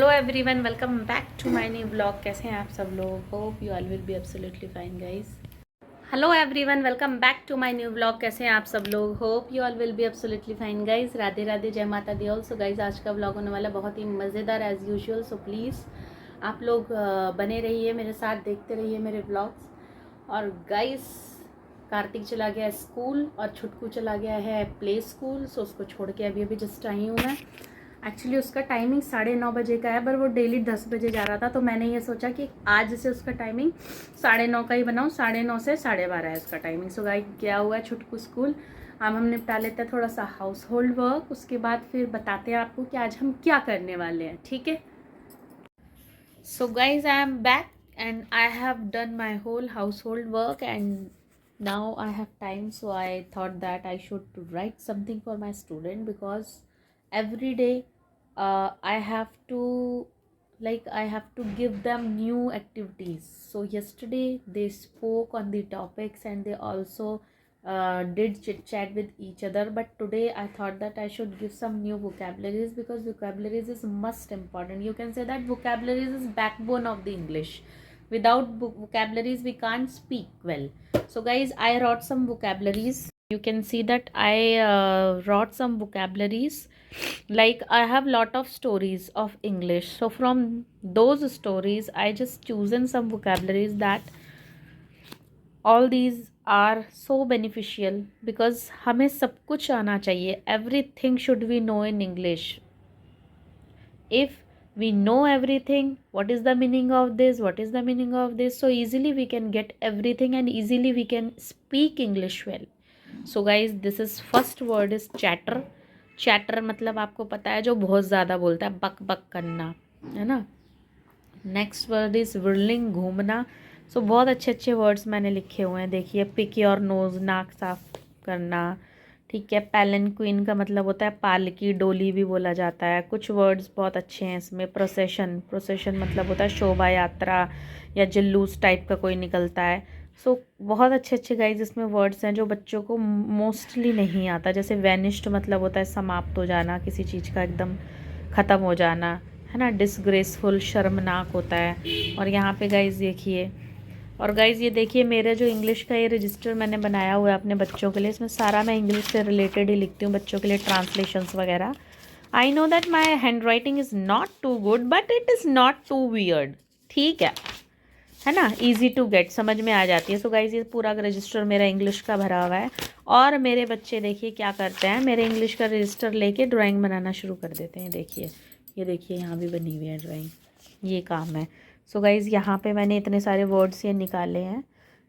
Hello everyone, welcome back to my new blog. कैसे हैं आप सब लोग? Hope you all will be absolutely fine guys. Hello everyone, welcome back to my new blog. कैसे हैं आप सब लोग? Hope you all will be absolutely fine guys. Radhe Radhe, जय माता दी ऑल। सो गाइस, आज का ब्लॉग होने वाला बहुत ही मज़ेदार एज़ यूजुअल। सो प्लीज़ आप लोग बने रहिए मेरे साथ, देखते रहिए मेरे ब्लॉग्स। और गाइस, कार्तिक चला गया स्कूल और छुटकू चला गया है प्ले स्कूल। सो उसको छोड़ के अभी अभी जस्ट आई हूँ मैं। एक्चुअली उसका टाइमिंग 9:30 का है, पर वो डेली 10 बजे जा रहा था, तो मैंने ये सोचा कि आज से उसका टाइमिंग 9:30 का ही बनाऊँ। 9:30 से 12:30 है उसका टाइमिंग। सो गाइस, गया हुआ है छुटकू स्कूल। अब हम निपटा लेते हैं थोड़ा सा हाउस होल्ड वर्क, उसके बाद फिर बताते हैं आपको कि आज हम क्या करने वाले हैं, ठीक है? So guys, I am back and I have done my whole household work and now I have time, so I thought that I should write something for my student, because every day I have to give them new activities. So yesterday they spoke on the topics and they also did chit chat with each other, but today I thought that I should give some new vocabularies, because vocabularies is must important. You can say that vocabularies is backbone of the English. Without vocabularies we can't speak well. So guys, I wrote some vocabularies. You can see that I wrote some vocabularies. Like, I have lot of stories of English, so from those stories I just chosen some vocabularies that all these are so beneficial, because हमें सब कुछ आना चाहिए. Everything should we know in English. If we know everything, what is the meaning of this, what is the meaning of this, so easily we can get everything and easily we can speak English well. So guys, this is first word is chatter. Chatter मतलब आपको पता है, जो बहुत ज़्यादा बोलता है, बक बक करना, है ना? नेक्स्ट वर्ड इज whirling, घूमना. सो बहुत अच्छे अच्छे वर्ड्स मैंने लिखे हुए हैं, देखिए. पिक योर नोज, नाक साफ करना, ठीक है. पैलेंक्विन का मतलब होता है पालकी, डोली भी बोला जाता है. कुछ वर्ड्स बहुत अच्छे हैं इसमें. प्रोसेशन, प्रोसेशन मतलब होता है शोभा यात्रा या जुलूस टाइप का कोई निकलता है. सो बहुत अच्छे अच्छे गाइज इसमें वर्ड्स हैं जो बच्चों को मोस्टली नहीं आता. जैसे वैनिश्ड मतलब होता है समाप्त हो जाना, किसी चीज़ का एकदम ख़त्म हो जाना, है ना. डिसग्रेसफुल, शर्मनाक होता है. और यहाँ पे गाइज देखिए, और गाइज़ ये देखिए, मेरा जो इंग्लिश का ये रजिस्टर मैंने बनाया हुआ है अपने बच्चों के लिए, इसमें सारा मैं इंग्लिश से रिलेटेड ही लिखती हूँ बच्चों के लिए, ट्रांसलेशंस वगैरह. I know that my handwriting is not too good, but it is not too weird, ठीक है ना. ईजी टू गेट, समझ में आ जाती है. सो गाइज़, ये पूरा रजिस्टर मेरा इंग्लिश का भरा हुआ है. और मेरे बच्चे देखिए क्या करते हैं, मेरे इंग्लिश का रजिस्टर लेके ड्राइंग बनाना शुरू कर देते हैं. देखिए, ये देखिए, यहाँ भी बनी हुई है ड्राइंग. ये काम है. सो गाइज़, यहाँ पे मैंने इतने सारे वर्ड्स ये निकाले हैं.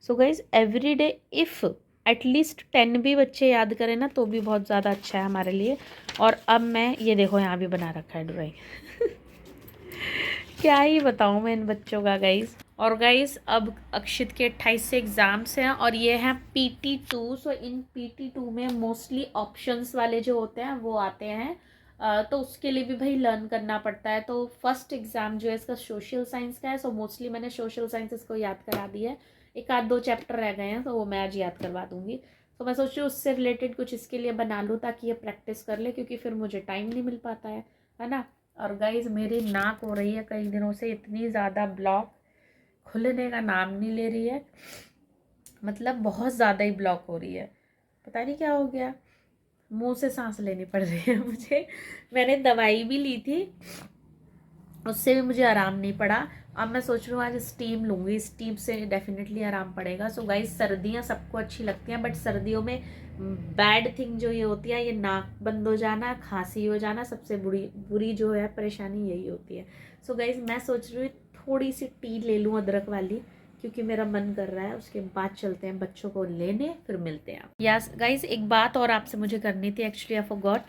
So guys, every day if at least 10 भी बच्चे याद करें ना, तो भी बहुत ज़्यादा अच्छा है हमारे लिए. और अब मैं ये देखो, यहाँ भी बना रखा है ड्राइंग. क्या ही बताऊँ मैं इन बच्चों का गाइज़. और गाइज़, अब अक्षित के 28 से एग्ज़ाम्स हैं और ये हैं PT2. सो इन PT2 में मोस्टली ऑप्शंस वाले जो होते हैं वो आते हैं. तो उसके लिए भी भाई लर्न करना पड़ता है. तो फर्स्ट एग्ज़ाम जो है इसका सोशल साइंस का है. सो मोस्टली मैंने सोशल साइंस इसको याद करा दी है. एक आध दो चैप्टर रह गए हैं, तो वो मैं आज याद करवा दूँगी. तो मैं सोच रही हूँ उससे रिलेटेड कुछ इसके लिए बना लूँ, ताकि ये प्रैक्टिस कर ले, क्योंकि फिर मुझे टाइम नहीं मिल पाता है ना. और गाइज़, मेरी नाक हो रही है कई दिनों से इतनी ज़्यादा ब्लॉक, खुलने का नाम नहीं ले रही है. मतलब बहुत ज़्यादा ही ब्लॉक हो रही है, पता नहीं क्या हो गया. मुंह से सांस लेनी पड़ रही है मुझे. मैंने दवाई भी ली थी, उससे भी मुझे आराम नहीं पड़ा. अब मैं सोच रही हूँ आज स्टीम लूँगी, स्टीम से डेफिनेटली आराम पड़ेगा. सो गाइस, सर्दियाँ सबको अच्छी लगती हैं, बट सर्दियों में बैड थिंग जो ये होती है, ये नाक बंद हो जाना, खांसी हो जाना, सबसे बुरी बुरी जो है परेशानी यही होती है. सो गाइस, मैं सोच रही हूँ थोड़ी सी टी ले लूँ अदरक वाली, क्योंकि मेरा मन कर रहा है. उसके बाद चलते हैं बच्चों को लेने, फिर मिलते हैं. यस गाइस, एक बात और आपसे मुझे करनी थी. Actually I forgot.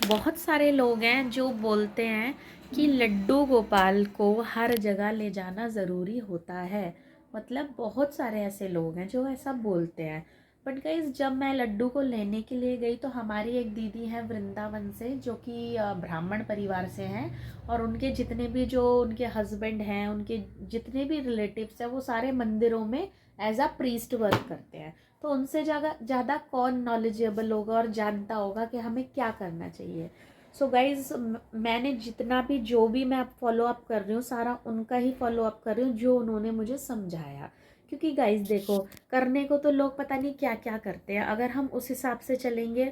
बहुत सारे लोग हैं जो बोलते हैं कि लड्डू गोपाल को हर जगह ले जाना ज़रूरी होता है. मतलब बहुत सारे ऐसे लोग हैं जो ऐसा बोलते हैं. बट गाइज, जब मैं लड्डू को लेने के लिए गई, तो हमारी एक दीदी हैं वृंदावन से, जो कि ब्राह्मण परिवार से हैं. और उनके जितने भी जो उनके हस्बैंड हैं, उनके जितने भी रिलेटिव्स हैं, वो सारे मंदिरों में एज अ प्रीस्ट वर्क करते हैं. तो उनसे ज़्यादा कौन नॉलेजेबल होगा और जानता होगा कि हमें क्या करना चाहिए. सो गाइज मैंने जितना भी जो भी मैं फॉलो अप कर रही हूँ सारा उनका ही फॉलो अप कर रही हूँ जो उन्होंने मुझे समझाया। क्योंकि गाइज देखो, करने को तो लोग पता नहीं क्या क्या करते हैं, अगर हम उस हिसाब से चलेंगे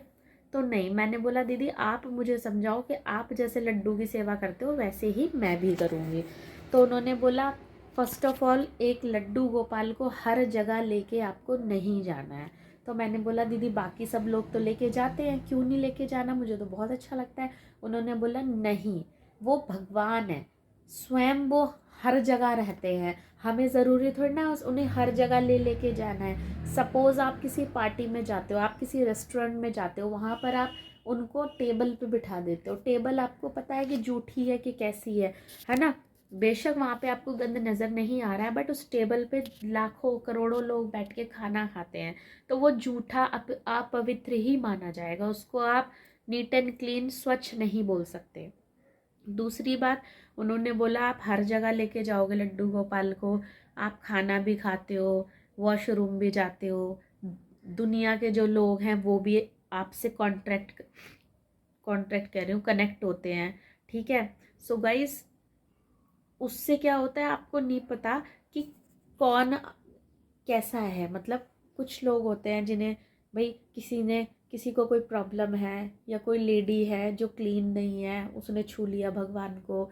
तो नहीं। मैंने बोला दीदी आप मुझे समझाओ कि आप जैसे लड्डू की सेवा करते हो वैसे ही मैं भी करूँगी। तो उन्होंने बोला फर्स्ट ऑफ ऑल एक लड्डू गोपाल को हर जगह लेके आपको नहीं जाना है। तो मैंने बोला दीदी बाकी सब लोग तो लेके जाते हैं, क्यों नहीं लेके जाना, मुझे तो बहुत अच्छा लगता है। उन्होंने बोला नहीं, वो भगवान है, स्वयं वो हर जगह रहते हैं, हमें ज़रूरी थोड़ी ना उन्हें हर जगह लेके जाना है। सपोज़ आप किसी पार्टी में जाते हो, आप किसी रेस्टोरेंट में जाते हो, वहाँ पर आप उनको टेबल पे बिठा देते हो। टेबल आपको पता है कि जूठी है कि कैसी है ना। बेशक वहाँ पे आपको गंद नज़र नहीं आ रहा है, बट उस टेबल पे लाखों करोड़ों लोग बैठ के खाना खाते हैं, तो वो जूठा अपवित्र ही माना जाएगा, उसको आप नीट एंड क्लीन स्वच्छ नहीं बोल सकते। दूसरी बात, उन्होंने बोला आप हर जगह लेके जाओगे लड्डू गोपाल को, आप खाना भी खाते हो, वॉशरूम भी जाते हो, दुनिया के जो लोग हैं वो भी आपसे कॉन्ट्रैक्ट कह रही हूँ कनेक्ट होते हैं, ठीक है। सो गाइस उससे क्या होता है आपको नहीं पता कि कौन कैसा है। मतलब कुछ लोग होते हैं जिन्हें भाई किसी को कोई प्रॉब्लम है, या कोई लेडी है जो क्लीन नहीं है, उसने छू लिया भगवान को,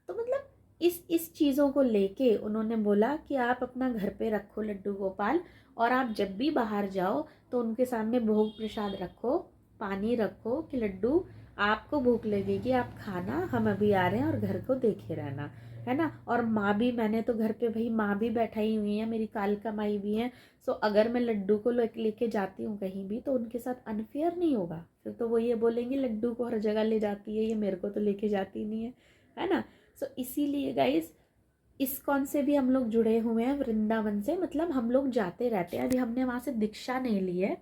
तो मतलब इस चीज़ों को लेके उन्होंने बोला कि आप अपना घर पे रखो लड्डू गोपाल, और आप जब भी बाहर जाओ तो उनके सामने भोग प्रसाद रखो, पानी रखो कि लड्डू आपको भूख लगेगी आप खाना, हम अभी आ रहे हैं, और घर को देखे रहना, है ना। और माँ भी, मैंने तो घर पे भाई माँ भी बैठाई हुई है, मेरी कालका माई भी है। सो अगर मैं लड्डू को लेके जाती हूँ कहीं भी तो उनके साथ अनफेयर नहीं होगा, फिर तो वो ये बोलेंगे लड्डू को हर जगह ले जाती है, ये मेरे को तो लेके जाती नहीं है ना। सो इसीलिए गाइज इस्कॉन से भी हम लोग जुड़े हुए हैं, वृंदावन से, मतलब हम लोग जाते रहते हैं। अभी हमने वहाँ से दीक्षा नहीं ली है,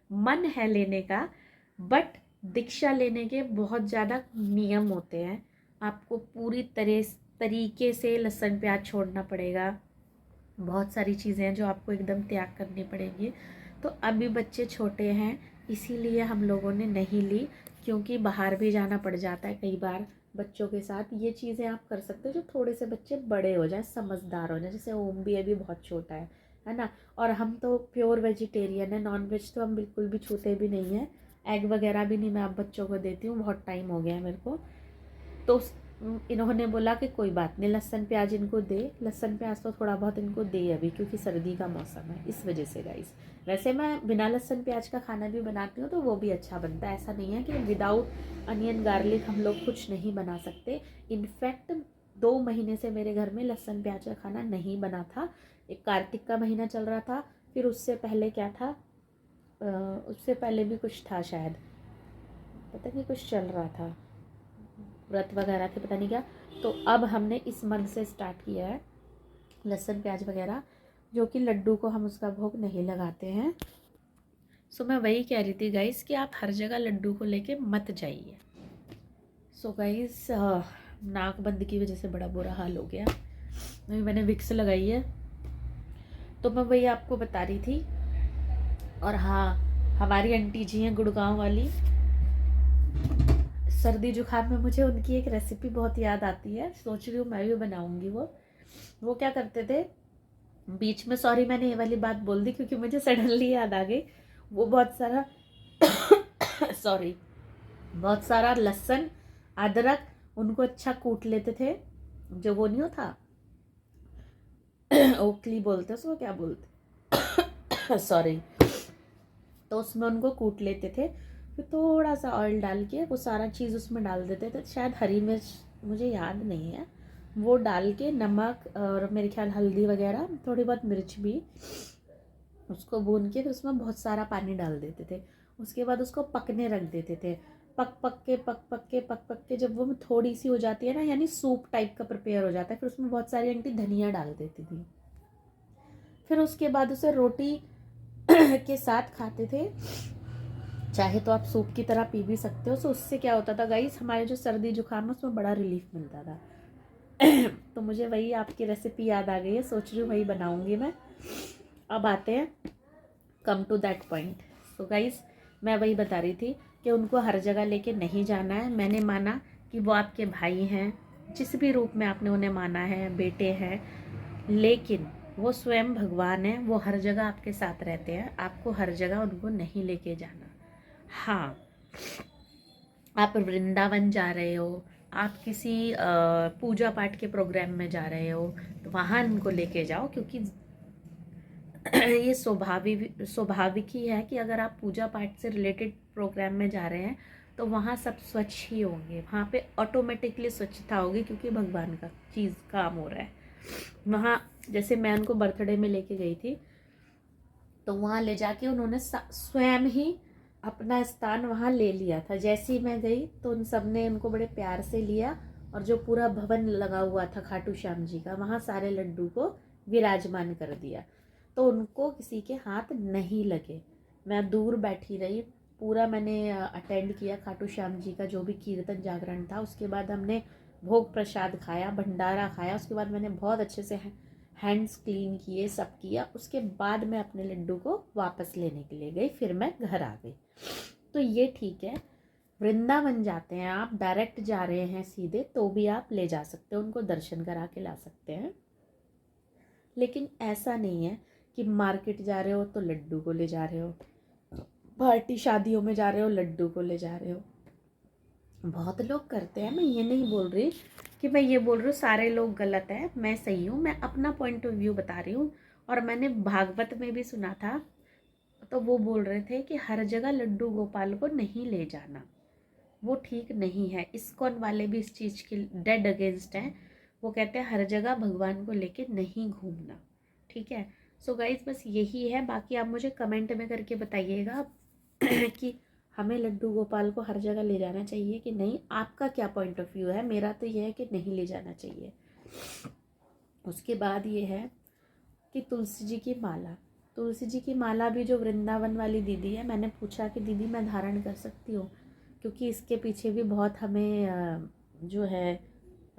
मन है लेने का, बट दीक्षा लेने के बहुत ज़्यादा नियम होते हैं, आपको पूरी तरीके से लहसुन प्याज छोड़ना पड़ेगा, बहुत सारी चीज़ें हैं जो आपको एकदम त्याग करनी पड़ेंगी। तो अभी बच्चे छोटे हैं इसीलिए हम लोगों ने नहीं ली, क्योंकि बाहर भी जाना पड़ जाता है कई बार बच्चों के साथ। ये चीज़ें आप कर सकते हो जो थोड़े से बच्चे बड़े हो जाए, समझदार हो जाए, जैसे ओम भी अभी बहुत छोटा है ना। और हम तो प्योर वेजिटेरियन है, नॉन वेज तो हम बिल्कुल भी छूते भी नहीं हैं, एग वगैरह भी नहीं मैं अब बच्चों को देती हूँ, बहुत टाइम हो गया है मेरे को। तो इन्होंने बोला कि कोई बात नहीं, लहसुन प्याज इनको दे, लहसुन प्याज तो थोड़ा बहुत इनको दे अभी, क्योंकि सर्दी का मौसम है, इस वजह से गाइस। वैसे मैं बिना लहसुन प्याज का खाना भी बनाती हूँ तो वो भी अच्छा बनता है, ऐसा नहीं है कि विदाउट अनियन गार्लिक हम लोग कुछ नहीं बना सकते। इनफैक्ट 2 महीने से मेरे घर में लहसुन प्याज का खाना नहीं बना था। एक कार्तिक का महीना चल रहा था, फिर उससे पहले क्या था, उससे पहले भी कुछ था शायद, पता नहीं कुछ चल रहा था, व्रत वगैरह थे पता नहीं क्या। तो अब हमने इस मंथ से स्टार्ट किया है लहसुन प्याज वगैरह, जो कि लड्डू को हम उसका भोग नहीं लगाते हैं। सो मैं वही कह रही थी गाइस कि आप हर जगह लड्डू को लेके मत जाइए। सो गाइस नाक बंद की वजह से बड़ा बुरा हाल हो गया, अभी मैंने विक्स लगाई है, तो मैं वही आपको बता रही थी। और हाँ, हमारी आंटी जी हैं गुड़गांव वाली, सर्दी जुकाम में मुझे उनकी एक रेसिपी बहुत याद आती है, सोच रही हूँ मैं भी बनाऊंगी वो क्या करते थे बीच में, सॉरी मैंने ये वाली बात बोल दी क्योंकि मुझे सडनली याद आ गई, वो बहुत सारा सॉरी बहुत सारा लहसुन अदरक उनको अच्छा कूट लेते थे, जो वो नहीं होता ओखली बोलते उसको, क्या बोलते सॉरी, तो उसमें उनको कूट लेते थे, फिर थोड़ा सा ऑयल डाल के वो सारा चीज़ उसमें डाल देते थे, शायद हरी मिर्च, मुझे याद नहीं है, वो डाल के नमक और मेरे ख्याल हल्दी वगैरह, थोड़ी बहुत मिर्च भी, उसको भून के फिर उसमें बहुत सारा पानी डाल देते थे। उसके बाद उसको पकने रख देते थे, पक के जब वो थोड़ी सी हो जाती है ना, यानी सूप टाइप का प्रिपेयर हो जाता है, फिर उसमें बहुत सारी आंटी धनिया डाल देती थी, फिर उसके बाद उसे रोटी के साथ खाते थे, चाहे तो आप सूप की तरह पी भी सकते हो। सो उससे क्या होता था गाइस, हमारे जो सर्दी जुकाम है उसमें बड़ा रिलीफ मिलता था। तो मुझे वही आपकी रेसिपी याद आ गई है, सोच रही हूँ वही बनाऊंगी मैं। अब आते हैं come to that point. So guys मैं वही बता रही थी कि उनको हर जगह लेके नहीं जाना है। मैंने माना कि वो आपके भाई हैं, जिस भी रूप में आपने उन्हें माना है, बेटे हैं, लेकिन वो स्वयं भगवान है, वो हर जगह आपके साथ रहते हैं, आपको हर जगह उनको नहीं लेके जाना। हाँ, आप वृंदावन जा रहे हो, आप किसी पूजा पाठ के प्रोग्राम में जा रहे हो, तो वहाँ उनको लेके जाओ, क्योंकि ये स्वाभाविक ही है कि अगर आप पूजा पाठ से रिलेटेड प्रोग्राम में जा रहे हैं तो वहाँ सब स्वच्छ ही होंगे, वहाँ पे ऑटोमेटिकली स्वच्छता होगी, क्योंकि भगवान का चीज़ काम हो रहा है वहाँ। जैसे मैं उनको बर्थडे में लेके गई थी, तो वहाँ ले जाके उन्होंने स्वयं ही अपना स्थान वहाँ ले लिया था। जैसे ही मैं गई तो उन सब ने उनको बड़े प्यार से लिया, और जो पूरा भवन लगा हुआ था खाटू श्याम जी का, वहाँ सारे लड्डू को विराजमान कर दिया, तो उनको किसी के हाथ नहीं लगे। मैं दूर बैठी रही, पूरा मैंने अटेंड किया खाटू श्याम जी का जो भी कीर्तन जागरण था। उसके बाद हमने भोग प्रसाद खाया, भंडारा खाया, उसके बाद मैंने बहुत अच्छे से हैंड्स क्लीन किए, सब किया। उसके बाद मैं अपने लड्डू को वापस लेने के लिए गई, फिर मैं घर आ गई। तो ये ठीक है, वृंदावन जाते हैं आप, डायरेक्ट जा रहे हैं सीधे, तो भी आप ले जा सकते हो, उनको दर्शन करा के ला सकते हैं। लेकिन ऐसा नहीं है कि मार्केट जा रहे हो तो लड्डू को ले जा रहे हो, पार्टी शादियों में जा रहे हो लड्डू को ले जा रहे हो। बहुत लोग करते हैं, मैं ये नहीं बोल रही कि मैं ये बोल रही हूँ सारे लोग गलत हैं, मैं सही हूँ, मैं अपना पॉइंट ऑफ व्यू बता रही हूँ। और मैंने भागवत में भी सुना था, तो वो बोल रहे थे कि हर जगह लड्डू गोपाल को नहीं ले जाना, वो ठीक नहीं है। इस्कॉन वाले भी इस चीज़ के डेड अगेंस्ट हैं, वो कहते हैं हर जगह भगवान को लेके नहीं घूमना। ठीक है, सो गाइज बस यही है। बाकी आप मुझे कमेंट में करके बताइएगा कि हमें लड्डू गोपाल को हर जगह ले जाना चाहिए कि नहीं, आपका क्या पॉइंट ऑफ व्यू है। मेरा तो ये है कि नहीं ले जाना चाहिए। उसके बाद ये है कि तुलसी जी की माला, तुलसी जी की माला भी जो वृंदावन वाली दीदी है, मैंने पूछा कि दीदी मैं धारण कर सकती हूँ, क्योंकि इसके पीछे भी बहुत हमें जो है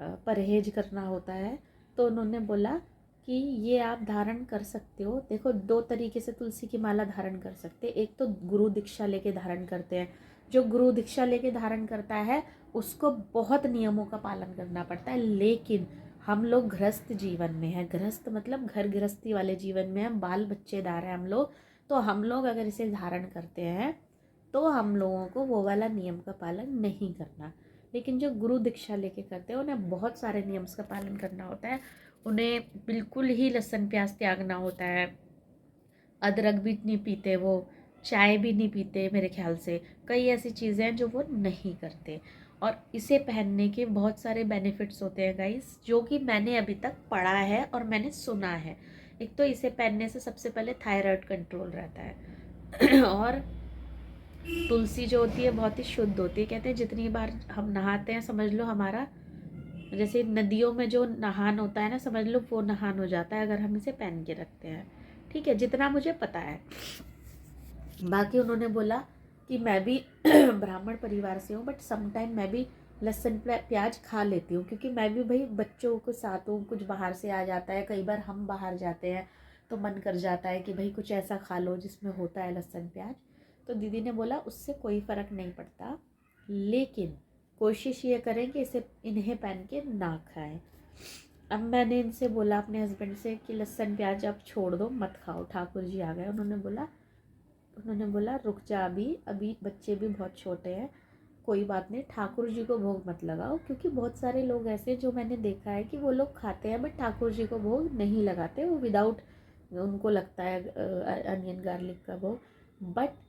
परहेज करना होता है। तो उन्होंने बोला कि ये आप धारण कर सकते हो। देखो, दो तरीके से तुलसी की माला धारण कर सकते हैं। एक तो गुरु दीक्षा लेके धारण करते हैं, जो गुरु दीक्षा लेके धारण करता है उसको बहुत नियमों का पालन करना पड़ता है। लेकिन हम लोग गृहस्थ जीवन में हैं, गृहस्थ मतलब घर गृहस्थी वाले जीवन में हम बाल बच्चेदार हैं हम लोग, तो हम लोग अगर इसे धारण करते हैं तो हम लोगों को वो वाला नियम का पालन नहीं करना। लेकिन जो गुरु दीक्षा लेके करते हैं उन्हें बहुत सारे नियम्स का पालन करना होता है। उन्हें बिल्कुल ही लहसुन प्याज त्यागना होता है, अदरक भी नहीं पीते वो, चाय भी नहीं पीते मेरे ख्याल से, कई ऐसी चीज़ें हैं जो वो नहीं करते। और इसे पहनने के बहुत सारे बेनिफिट्स होते हैं गाइस, जो कि मैंने अभी तक पढ़ा है और मैंने सुना है। एक तो इसे पहनने से सबसे पहले थायराइड कंट्रोल रहता है और तुलसी जो होती है बहुत ही शुद्ध होती है। कहते हैं जितनी बार हम नहाते हैं, समझ लो हमारा जैसे नदियों में जो नहान होता है ना, समझ लो वो नहान हो जाता है अगर हम इसे पहन के रखते हैं। ठीक है, जितना मुझे पता है। बाकी उन्होंने बोला कि मैं भी ब्राह्मण परिवार से हूँ, बट समटाइम मैं भी लहसुन प्याज खा लेती हूँ, क्योंकि मैं भी भाई बच्चों के साथ हूँ, कुछ बाहर से आ जाता है, कई बार हम बाहर जाते हैं तो मन कर जाता है कि भाई कुछ ऐसा खा लो जिसमें होता है लहसुन प्याज। तो दीदी ने बोला उससे कोई फ़र्क नहीं पड़ता, लेकिन कोशिश ये करें कि इन्हें पहन के ना खाएं। अब मैंने इनसे बोला अपने हस्बैंड से कि लहसुन प्याज अब छोड़ दो, मत खाओ। ठाकुर जी आ गए, उन्होंने बोला रुक जा, अभी बच्चे भी बहुत छोटे हैं, कोई बात नहीं, ठाकुर जी को भोग मत लगाओ। क्योंकि बहुत सारे लोग ऐसे जो मैंने देखा है कि वो लोग खाते हैं बट ठाकुर जी को भोग नहीं लगाते, वो विदाउट, उनको लगता है अनियन गार्लिक का भोग। बट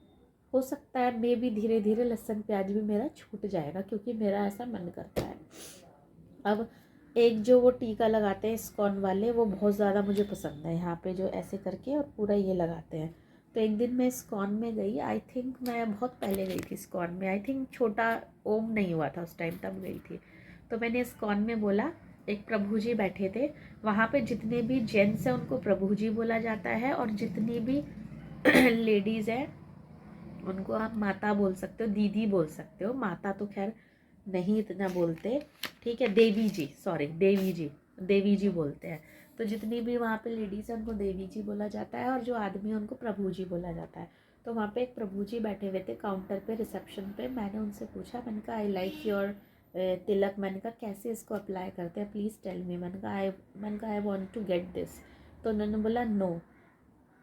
हो सकता है मे भी धीरे धीरे लहसुन प्याज भी मेरा छूट जाएगा, क्योंकि मेरा ऐसा मन करता है। अब एक जो वो टीका लगाते हैं इस्कॉन वाले, वो बहुत ज़्यादा मुझे पसंद है, यहाँ पे जो ऐसे करके और पूरा ये लगाते हैं। तो एक दिन मैं इस्कॉन में गई, आई थिंक मैं बहुत पहले गई थी इस्कॉन में, आई थिंक छोटा ओम नहीं हुआ था उस टाइम, तब गई थी। तो मैंने इस्कॉन में बोला, एक प्रभु जी बैठे थे वहाँ पे, जितने भी जेंट्स हैं उनको प्रभु जी बोला जाता है, और जितनी भी लेडीज़ हैं उनको आप माता बोल सकते हो, दीदी बोल सकते हो, माता तो खैर नहीं इतना बोलते। ठीक है, देवी जी, सॉरी देवी जी बोलते हैं। तो जितनी भी वहाँ पे लेडीज़ हैं उनको देवी जी बोला जाता है, और जो आदमी है उनको प्रभु जी बोला जाता है। तो वहाँ पे एक प्रभु जी बैठे हुए थे काउंटर पे रिसेप्शन पे। मैंने उनसे पूछा, मैंने कहा आई लाइक योर तिलक। मैंने कहा कैसे इसको अप्लाई करते हैं, प्लीज़ टेल मी। मैंने कहा I want to get this. तो उन्होंने बोला नो।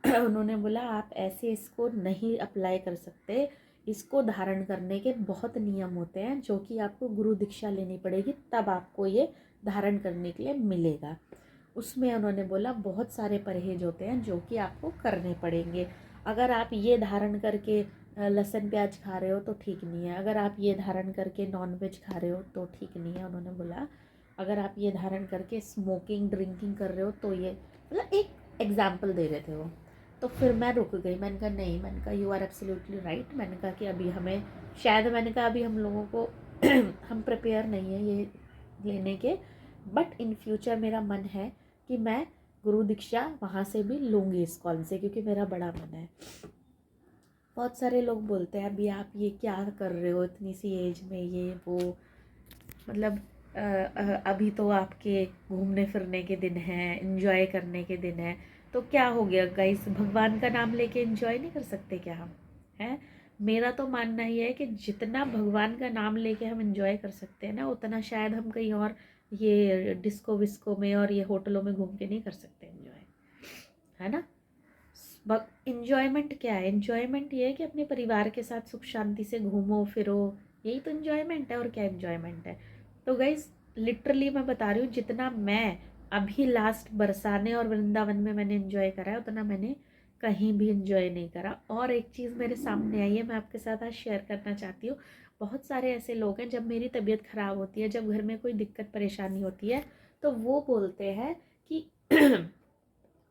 उन्होंने बोला आप ऐसे इसको नहीं अप्लाई कर सकते, इसको धारण करने के बहुत नियम होते हैं जो कि आपको गुरु दीक्षा लेनी पड़ेगी, तब आपको ये धारण करने के लिए मिलेगा। उसमें उन्होंने बोला बहुत सारे परहेज होते हैं जो कि आपको करने पड़ेंगे। अगर आप ये धारण करके लहसुन प्याज खा रहे हो तो ठीक नहीं है, अगर आप ये धारण करके नॉन वेज खा रहे हो तो ठीक नहीं है। उन्होंने बोला अगर आप ये धारण करके स्मोकिंग ड्रिंकिंग कर रहे हो तो ये, मतलब एक एग्जाम्पल दे रहे थे वो। तो फिर मैं रुक गई। मैंने कहा नहीं, मैंने कहा यू आर एब्सोल्युटली राइट। मैंने कहा कि अभी हमें शायद, मैंने कहा अभी हम लोगों को हम प्रिपेयर नहीं है ये लेने के, बट इन फ्यूचर मेरा मन है कि मैं गुरु दीक्षा वहाँ से भी लूँगी इस्कॉन से, क्योंकि मेरा बड़ा मन है। बहुत सारे लोग बोलते हैं अभी आप ये क्या कर रहे हो इतनी सी एज में, ये वो, मतलब अभी तो आपके घूमने फिरने के दिन हैं, एंजॉय करने के दिन हैं। तो क्या हो गया गाइस, भगवान का नाम लेके एंजॉय नहीं कर सकते क्या हम? हैं? मेरा तो मानना ही है कि जितना भगवान का नाम लेके हम एंजॉय कर सकते हैं ना, उतना शायद हम कहीं और ये डिस्को विस्को में और ये होटलों में घूम के नहीं कर सकते एंजॉय, है ना। इंजॉयमेंट क्या है? इंजॉयमेंट ये है कि अपने परिवार के साथ सुख शांति से घूमो फिरो, यही तो इंजॉयमेंट है। और क्या इंजॉयमेंट है? तो गाइज लिटरली मैं बता रही हूँ, जितना मैं अभी लास्ट बरसाने और वृंदावन में मैंने एंजॉय करा है, उतना मैंने कहीं भी एंजॉय नहीं करा। और एक चीज़ मेरे सामने आई है, मैं आपके साथ आज शेयर करना चाहती हूँ। बहुत सारे ऐसे लोग हैं, जब मेरी तबीयत ख़राब होती है, जब घर में कोई दिक्कत परेशानी होती है, तो वो बोलते हैं कि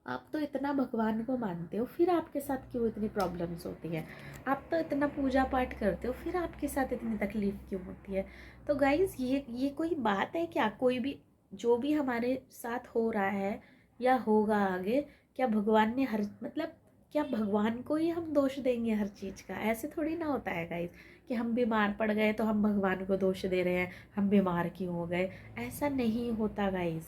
आप तो इतना भगवान को मानते हो, फिर आपके साथ क्यों इतनी प्रॉब्लम्स होती हैं? आप तो इतना पूजा पाठ करते हो, फिर आपके साथ इतनी तकलीफ़ क्यों होती है? तो गाइज़ ये कोई बात है क्या? कोई भी जो भी हमारे साथ हो रहा है या होगा आगे, क्या भगवान ने हर, मतलब क्या भगवान को ही हम दोष देंगे हर चीज़ का? ऐसे थोड़ी ना होता है गाइज़ कि हम बीमार पड़ गए तो हम भगवान को दोष दे रहे हैं, हम बीमार क्यों हो गए। ऐसा नहीं होता गाइज़।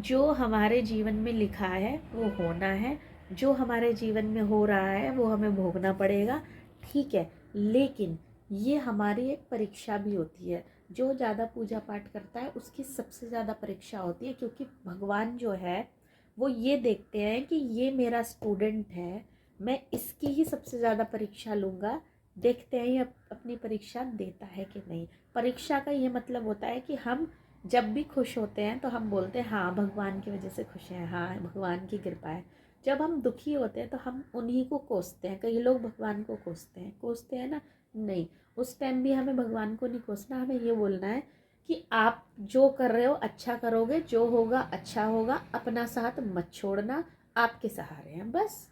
जो हमारे जीवन में लिखा है वो होना है, जो हमारे जीवन में हो रहा है वो हमें भोगना पड़ेगा, ठीक है। लेकिन ये हमारी एक परीक्षा भी होती है। जो ज़्यादा पूजा पाठ करता है उसकी सबसे ज़्यादा परीक्षा होती है, क्योंकि भगवान जो है वो ये देखते हैं कि ये मेरा स्टूडेंट है, मैं इसकी ही सबसे ज़्यादा परीक्षा लूँगा। देखते हैं ये अपनी परीक्षा देता है कि नहीं। परीक्षा का ये मतलब होता है कि हम जब भी खुश होते हैं तो हम बोलते हैं हाँ भगवान की वजह से खुश हैं, हाँ भगवान की कृपा है। जब हम दुखी होते हैं तो हम उन्हीं को कोसते हैं। कई लोग भगवान को कोसते हैं ना, नहीं, उस टाइम भी हमें भगवान को नहीं कोसना। हमें ये बोलना है कि आप जो कर रहे हो अच्छा करोगे, जो होगा अच्छा होगा, अपना साथ मत छोड़ना, आपके सहारे हैं बस,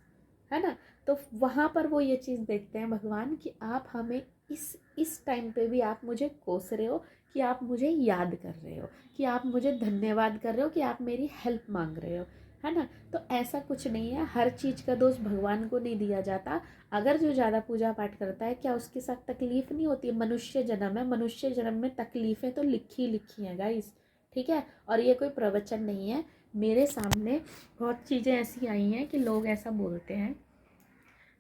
है ना। तो वहाँ पर वो ये चीज़ देखते हैं भगवान कि आप हमें इस टाइम पे भी आप मुझे कोस रहे हो, कि आप मुझे याद कर रहे हो, कि आप मुझे धन्यवाद कर रहे हो, कि आप मेरी हेल्प मांग रहे हो, है ना। तो ऐसा कुछ नहीं है, हर चीज़ का दोष भगवान को नहीं दिया जाता। अगर जो ज़्यादा पूजा पाठ करता है, क्या उसके साथ तकलीफ़ नहीं होती? मनुष्य जन्म है, मनुष्य जन्म में तकलीफ़ें तो लिखी लिखी हैं गाइस, ठीक है। और ये कोई प्रवचन नहीं है, मेरे सामने बहुत चीज़ें ऐसी आई हैं कि लोग ऐसा बोलते हैं,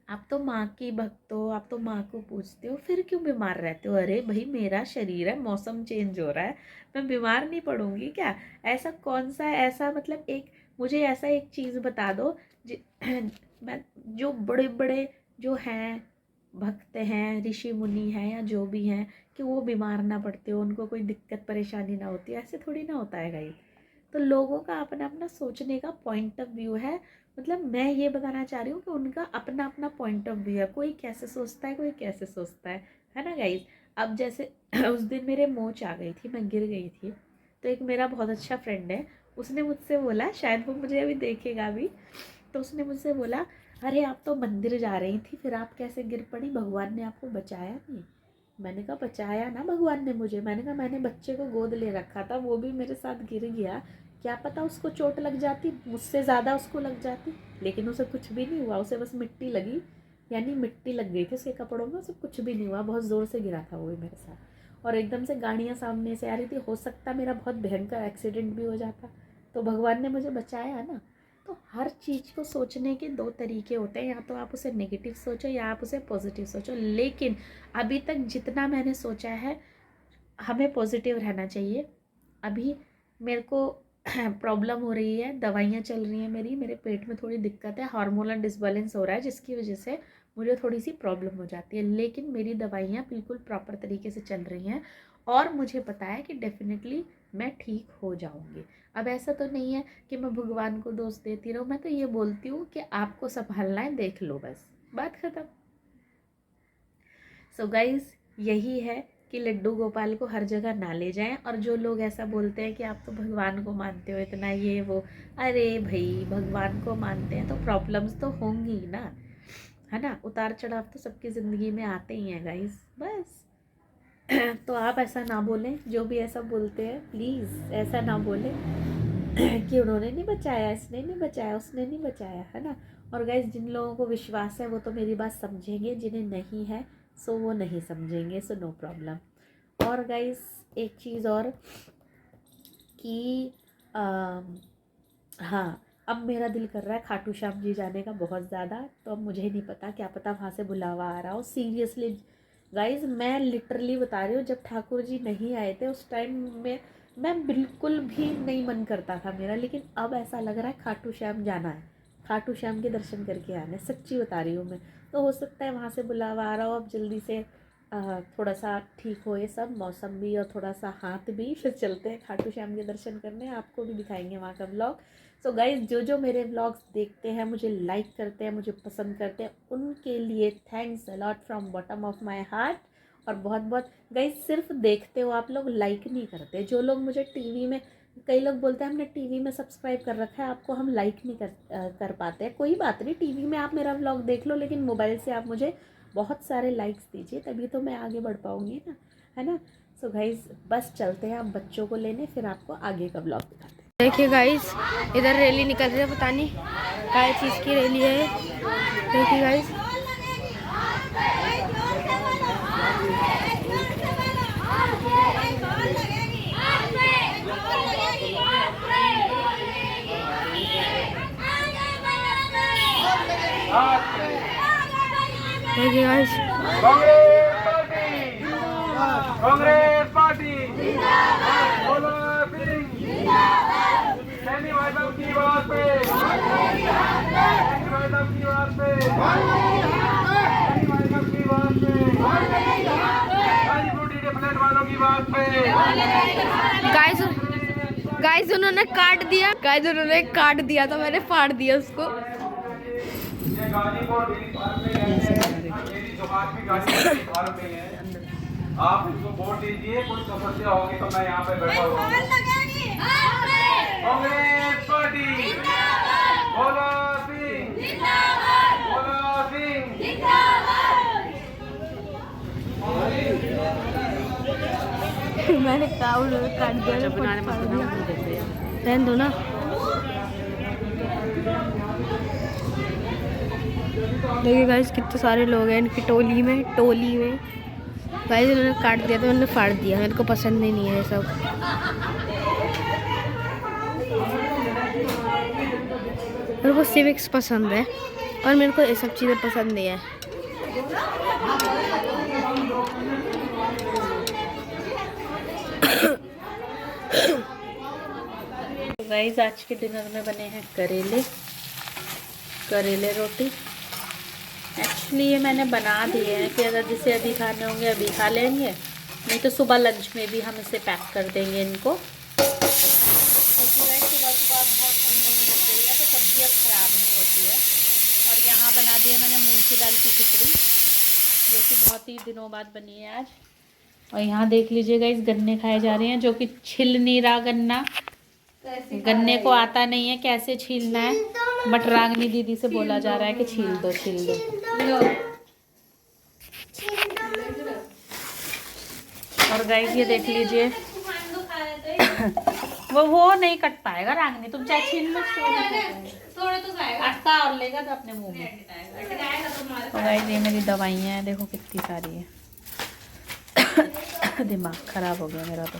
आप तो माँ की भक्त हो, आप तो माँ को पूजते हो, फिर क्यों बीमार रहते हो? अरे भाई मेरा शरीर है, मौसम चेंज हो रहा है, मैं बीमार नहीं पड़ूंगी क्या? ऐसा कौन सा ऐसा, मतलब एक मुझे ऐसा एक चीज़ बता दो मैं, जो बड़े बड़े जो हैं भक्त हैं, ऋषि मुनि हैं या जो भी हैं, कि वो बीमार ना पड़ते हो, उनको कोई दिक्कत परेशानी ना होती, ऐसे थोड़ी ना होता है गाइस। तो लोगों का अपना अपना सोचने का पॉइंट ऑफ व्यू है। मतलब मैं ये बताना चाह रही हूँ कि उनका अपना अपना पॉइंट ऑफ व्यू है, कोई कैसे सोचता है, कोई कैसे सोचता है ना गाइज। अब जैसे उस दिन मेरे मोच आ गई थी, मैं गिर गई थी, तो एक मेरा बहुत अच्छा फ्रेंड है, उसने मुझसे बोला, शायद वो मुझे अभी देखेगा भी, तो उसने मुझसे बोला अरे आप तो मंदिर जा रही थी, फिर आप कैसे गिर पड़ी, भगवान ने आपको बचाया नहीं? मैंने कहा बचाया ना भगवान ने मुझे। मैंने कहा मैंने बच्चे को गोद ले रखा था, वो भी मेरे साथ गिर गया, क्या पता उसको चोट लग जाती, मुझसे ज़्यादा उसको लग जाती, लेकिन उसे कुछ भी नहीं हुआ, उसे बस मिट्टी लगी, यानी मिट्टी लग गई थी उसके कपड़ों में, उसे कुछ भी नहीं हुआ। बहुत ज़ोर से गिरा था वो भी मेरे साथ, और एकदम से गाड़ियाँ सामने से आ रही थी, हो सकता मेरा बहुत भयंकर एक्सीडेंट भी हो जाता, तो भगवान ने मुझे बचाया ना। तो हर चीज़ को सोचने के दो तरीके होते हैं, या तो आप उसे नेगेटिव सोचो या आप उसे पॉजिटिव सोचो। लेकिन अभी तक जितना मैंने सोचा है, हमें पॉजिटिव रहना चाहिए। अभी मेरे को प्रॉब्लम हो रही है, दवाइयाँ चल रही हैं मेरे पेट में थोड़ी दिक्कत है, हार्मोनल डिसबैलेंस हो रहा है, जिसकी वजह से मुझे थोड़ी सी प्रॉब्लम हो जाती है। लेकिन मेरी दवाइयाँ बिल्कुल प्रॉपर तरीके से चल रही हैं और मुझे पता है कि डेफिनेटली मैं ठीक हो जाऊँगी। अब ऐसा तो नहीं है कि मैं भगवान को दोष देती रहूँ, मैं तो ये बोलती हूँ कि आपको संभालना है, देख लो, बस बात ख़त्म। सो गाइज, यही है कि लड्डू गोपाल को हर जगह ना ले जाएं। और जो लोग ऐसा बोलते हैं कि आप तो भगवान को मानते हो इतना, ये वो, अरे भाई, भगवान को मानते हैं तो प्रॉब्लम्स तो होंगी ना, है ना। उतार चढ़ाव तो सबकी ज़िंदगी में आते ही हैं गाइज, बस। तो आप ऐसा ना बोलें, जो भी ऐसा बोलते हैं प्लीज़ ऐसा ना बोलें कि उन्होंने नहीं बचाया, इसने नहीं बचाया, उसने नहीं बचाया, है ना। और गाइज, जिन लोगों को विश्वास है वो तो मेरी बात समझेंगे, जिन्हें नहीं है सो वो नहीं समझेंगे, सो नो प्रॉब्लम। और गाइज, एक चीज़ और कि हाँ, अब मेरा दिल कर रहा है खाटू श्याम जी जाने का बहुत ज़्यादा। तो अब मुझे नहीं पता, क्या पता वहाँ से बुलावा आ रहा हो। सीरियसली गाइज, मैं लिटरली बता रही हूँ, जब ठाकुर जी नहीं आए थे उस टाइम में मैं बिल्कुल भी नहीं मन करता था मेरा, लेकिन अब ऐसा लग रहा है खाटू श्याम जाना है, खाटू श्याम के दर्शन करके आने, सच्ची बता रही हूँ मैं। तो हो सकता है वहाँ से बुलावा आ रहा हो, अब जल्दी से थोड़ा सा ठीक हो ये सब, मौसम भी और थोड़ा सा हाथ भी, फिर चलते हैं खाटू श्याम के दर्शन करने, आपको भी दिखाएंगे वहाँ का व्लॉग। सो गाइज, जो जो मेरे व्लॉग्स देखते हैं, मुझे लाइक करते हैं, मुझे पसंद करते हैं, उनके लिए thanks a lot from bottom of my heart. और बहुत बहुत गाइज, सिर्फ देखते हो आप लोग, लाइक नहीं करते। जो लोग मुझे टीवी में, कई लोग बोलते हैं हमने टीवी में सब्सक्राइब कर रखा है, आपको हम लाइक नहीं कर पाते हैं। कोई बात नहीं, टीवी में आप मेरा व्लॉग देख लो, लेकिन मोबाइल से आप मुझे बहुत सारे लाइक्स दीजिए, तभी तो मैं आगे बढ़ पाऊँगी ना, है ना। सो गाइज, बस चलते हैं हम बच्चों को लेने, फिर आपको आगे का व्लॉग दिखाते हैं। देखिए गाइस, इधर रैली निकल रही है, पता नहीं क्या चीज़ की रैली है। देखिए गाइस, देखिए गाइस, कांग्रेस पार्टी बोलो सिंह सैनी भाई साहब की बात पे, सैनी भाई साहब की बात पे, सैनी भाई साहब की बात पे, गाजीपुर डीडे फ्लैट वालों की बात पे। गाइस उन्होंने काट दिया, गाइस उन्होंने काट दिया तो मैंने फाड़ दिया उसको। ये गाजीपुर डेयरी फार्म में है, मेरी दुकान भी गाजीपुर फार्म में है। आप इसको वोट दीजिए, कोई समस्या होगी तो मैं यहाँ पे बैठा हूँ। कांग्रेस पार्टी बोलो सिंह, बोलो सिंह। मैंने काट दिया, रहने दो ना। देखिए गाइस, कितने सारे लोग हैं इनकी टोली में गाइस, इन्होंने काट दिया तो मैंने फाड़ दिया, मेरे को पसंद ही नहीं है ये सब। मेरे को सिविक्स पसंद है और मेरे को ये सब चीज़ें पसंद नहीं है। गाइस, आज के डिनर में बने हैं करेले रोटी। एक्चुअली ये मैंने बना दिए हैं कि अगर जिसे अभी खाने होंगे अभी खा लेंगे, नहीं तो सुबह लंच में भी हम इसे पैक कर देंगे इनको। क्योंकि गाइस, सुबह सुबह बहुत ठंड होने लग गई है तो सब्जी अब ख़राब नहीं होती है। और यहाँ बना दिया मैंने मूंग की दाल की खिचड़ी, जो कि बहुत ही दिनों बाद बनी है आज। और यहाँ देख लीजिएगा, इस गन्ने खाए जा रहे हैं, जो कि छिल नहीं रहा गन्ना। गन्ने को आता नहीं है कैसे छीलना है, बट रागनी दीदी से बोला जा रहा है कि छील दो। और गाइस, ये देख लीजिए वो नहीं कट पाएगा रागनी, तुम चाहे छील लो, थोड़ा तो अटका और लेगा तो अपने मुंह में। तो गाइस, ये मेरी दवाइयाँ हैं, देखो कितनी सारी है। दिमाग खराब हो गया मेरा तो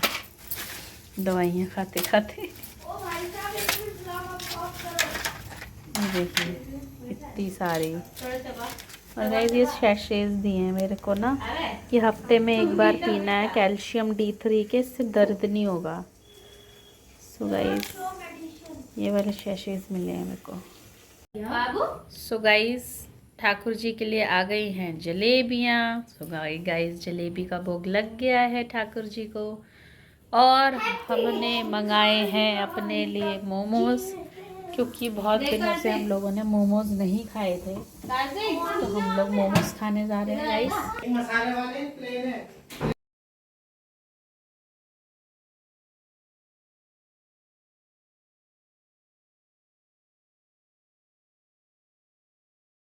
दवाइयाँ खाते खाते। देखिए इतनी सारी। और गाइस ये शैशेज दिए हैं मेरे को ना, कि हफ्ते में एक बार पीना है कैल्शियम D3 के, इससे दर्द नहीं होगा। सो गाइस ये वाले शैशेज मिले हैं मेरे को। सो गाइस ठाकुर जी के लिए आ गई हैं जलेबियाँ। सो गाइस जलेबी का भोग लग गया है ठाकुर जी को। और हमने मंगाए हैं अपने लिए मोमोज, क्योंकि बहुत दिनों से हम लोगों ने मोमोज नहीं खाए थे, तो हम लोग मोमोज खाने जा रहे हैं गाइस। मसाले वाले प्लेन है।